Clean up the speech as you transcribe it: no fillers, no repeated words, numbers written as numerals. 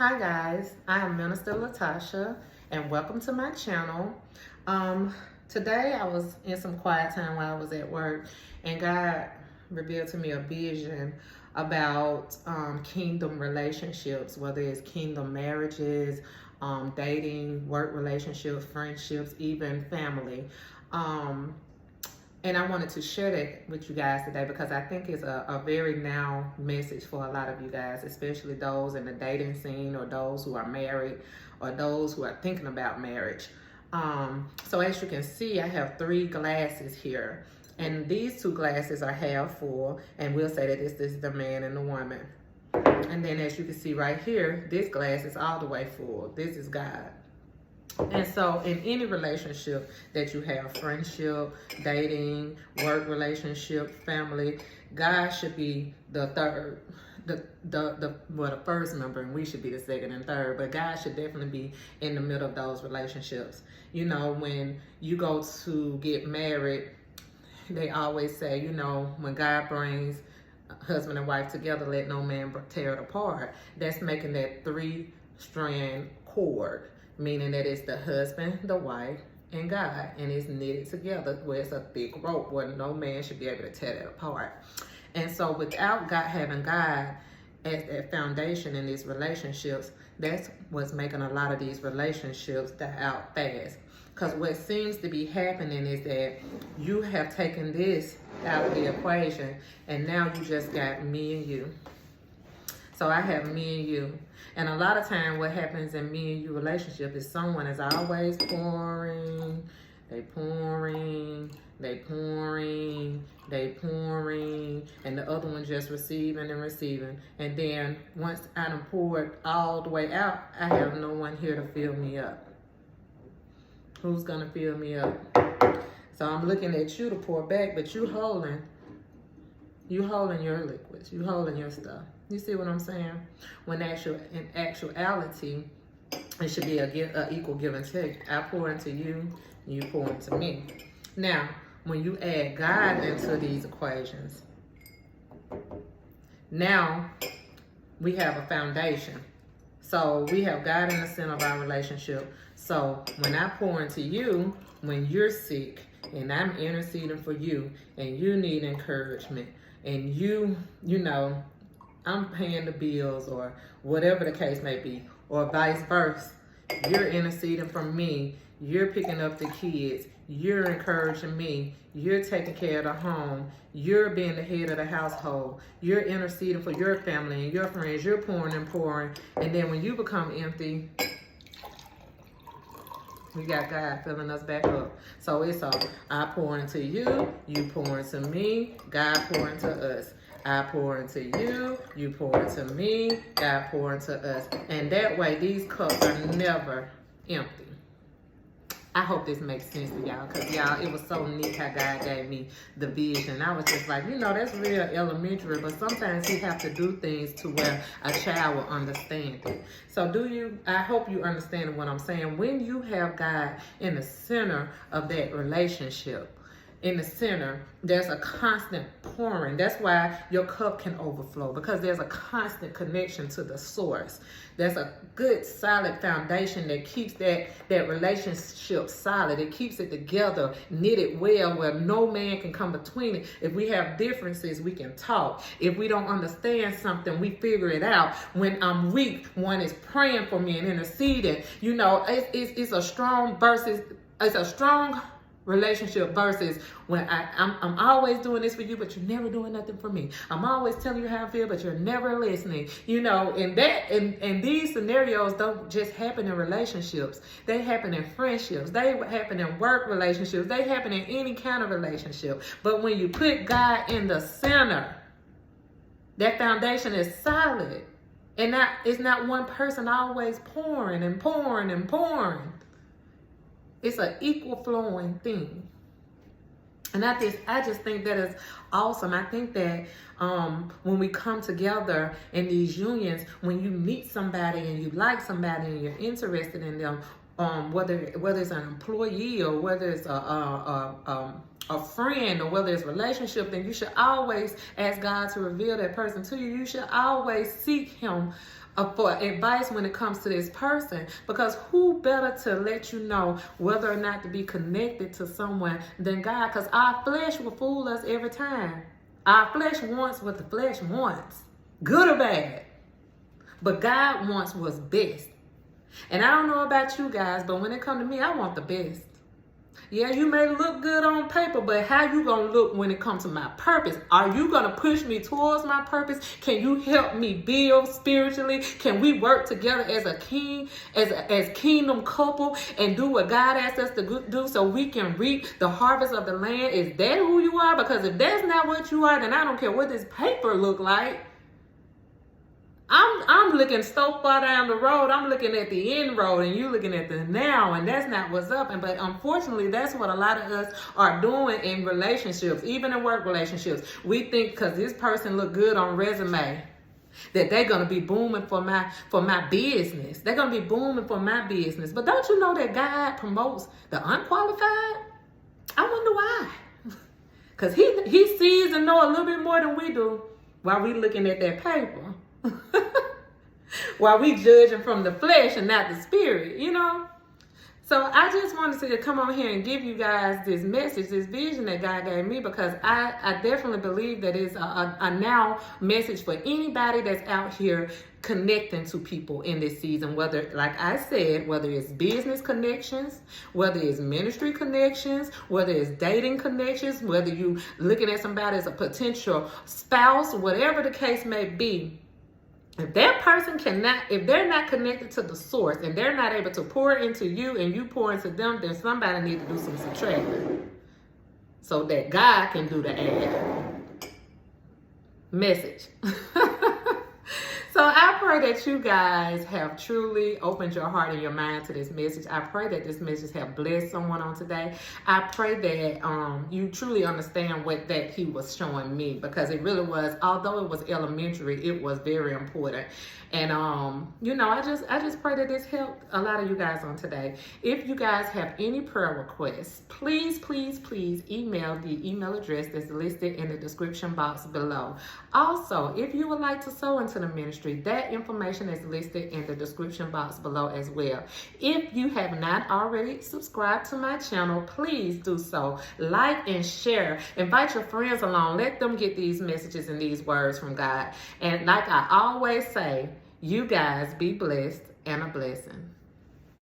Hi guys, I am Minister LaTasha and welcome to my channel. Today I was in some quiet time while I was at work and God revealed to me a vision about kingdom relationships, whether it's kingdom marriages, dating, work relationships, friendships, even family. And I wanted to share that with you guys today because I think it's a very now message for a lot of you guys, especially those in the dating scene or those who are married or those who are thinking about marriage. So as you can see, I have 3 glasses here. And these 2 glasses are half full, and we'll say that this is the man and the woman. And then as you can see right here, this glass is all the way full. This is God. And so in any relationship that you have, friendship, dating, work relationship, family, God should be the third, the first member, and we should be the second and third, but God should definitely be in the middle of those relationships. You know, when you go to get married, they always say, you know, when God brings husband and wife together, let no man tear it apart. That's making that 3-strand cord, meaning that it's the husband, the wife, and God, and it's knitted together where it's a thick rope where no man should be able to tear that apart. And so without God, having God as that foundation in these relationships, that's what's making a lot of these relationships die out fast. Because what seems to be happening is that you have taken this out of the equation and now you just got me and you. So I have me and you. And a lot of time what happens in me and you relationship is someone is always pouring, they pouring, and the other one just receiving and receiving. And then once I done poured all the way out, I have no one here to fill me up. Who's gonna fill me up? So I'm looking at you to pour back, but you holding your liquids, you holding your stuff. You see what I'm saying? When in actuality, it should be a equal give and take. I pour into you, you pour into me. Now, when you add God into these equations, now we have a foundation. So we have God in the center of our relationship. So when I pour into you, when you're sick, and I'm interceding for you, and you need encouragement, and you know, I'm paying the bills or whatever the case may be, or vice versa. You're interceding for me. You're picking up the kids. You're encouraging me. You're taking care of the home. You're being the head of the household. You're interceding for your family and your friends. You're pouring and pouring. And then when you become empty, we got God filling us back up. So it's all, I pour into you, you pour into me, God pour into us. I pour into you, you pour into me, God pour into us. And that way, these cups are never empty. I hope this makes sense to y'all, because y'all, it was so neat how God gave me the vision. I was just like, you know, that's real elementary, but sometimes he have to do things to where a child will understand it. So I hope you understand what I'm saying. When you have God in the center of that relationship, in the center, there's a constant pouring. That's why your cup can overflow, because there's a constant connection to the source. There's a good solid foundation that keeps that relationship solid. It keeps it together, knitted well, where no man can come between it. If we have differences, we can talk. If we don't understand something, we figure it out. When I'm weak, one is praying for me and interceding. You know, it's a strong relationship versus when I'm always doing this for you, but you're never doing nothing for me. I'm always telling you how I feel, but you're never listening. You know, and these scenarios don't just happen in relationships. They happen in friendships. They happen in work relationships. They happen in any kind of relationship. But when you put God in the center, that foundation is solid. And it's not one person always pouring and pouring and pouring. It's an equal flowing thing. And I just think that is awesome. I think that when we come together in these unions, when you meet somebody and you like somebody and you're interested in them, whether it's an employee or whether it's a friend or whether it's a relationship, then you should always ask God to reveal that person to you. You should always seek him for advice when it comes to this person, because who better to let you know whether or not to be connected to someone than God? Because our flesh will fool us every time. Our flesh wants what the flesh wants, good or bad, but God wants what's best. And I don't know about you guys, but when it comes to me, I want the best. Yeah, you may look good on paper, but how you gonna look when it comes to my purpose? Are you gonna push me towards my purpose? Can you help me build spiritually? Can we work together as a king, as kingdom couple, and do what God asked us to do so we can reap the harvest of the land? Is that who you are? Because if that's not what you are, then I don't care what this paper look like. I'm looking so far down the road. I'm looking at the end road, and you looking at the now, and that's not what's up. But unfortunately, that's what a lot of us are doing in relationships, even in work relationships. We think because this person look good on resume that they're gonna be booming for my business. They're gonna be booming for my business. But don't you know that God promotes the unqualified? I wonder why. Because he sees and know a little bit more than we do while we looking at that paper. While we judging from the flesh and not the spirit, you know. So I just wanted to come on here and give you guys this message, this vision that God gave me, because I definitely believe that it's a now message for anybody that's out here connecting to people in this season, whether, like I said, whether it's business connections, whether it's ministry connections, whether it's dating connections, whether you looking at somebody as a potential spouse, whatever the case may be. If that person if they're not connected to the source and they're not able to pour into you and you pour into them, then somebody needs to do some subtracting so that God can do the add. Message. So I pray that you guys have truly opened your heart and your mind to this message. I pray that this message have blessed someone on today. I pray that you truly understand what that he was showing me, because it really was, although it was elementary, it was very important. And you know, I just pray that this helped a lot of you guys on today. If you guys have any prayer requests, please email the email address that's listed in the description box below. Also, if you would like to sow into the ministry, that information is listed in the description box below as well. If you have not already subscribed to my channel, please do so. Like and share. Invite your friends along. Let them get these messages and these words from God. And like I always say, you guys be blessed and a blessing.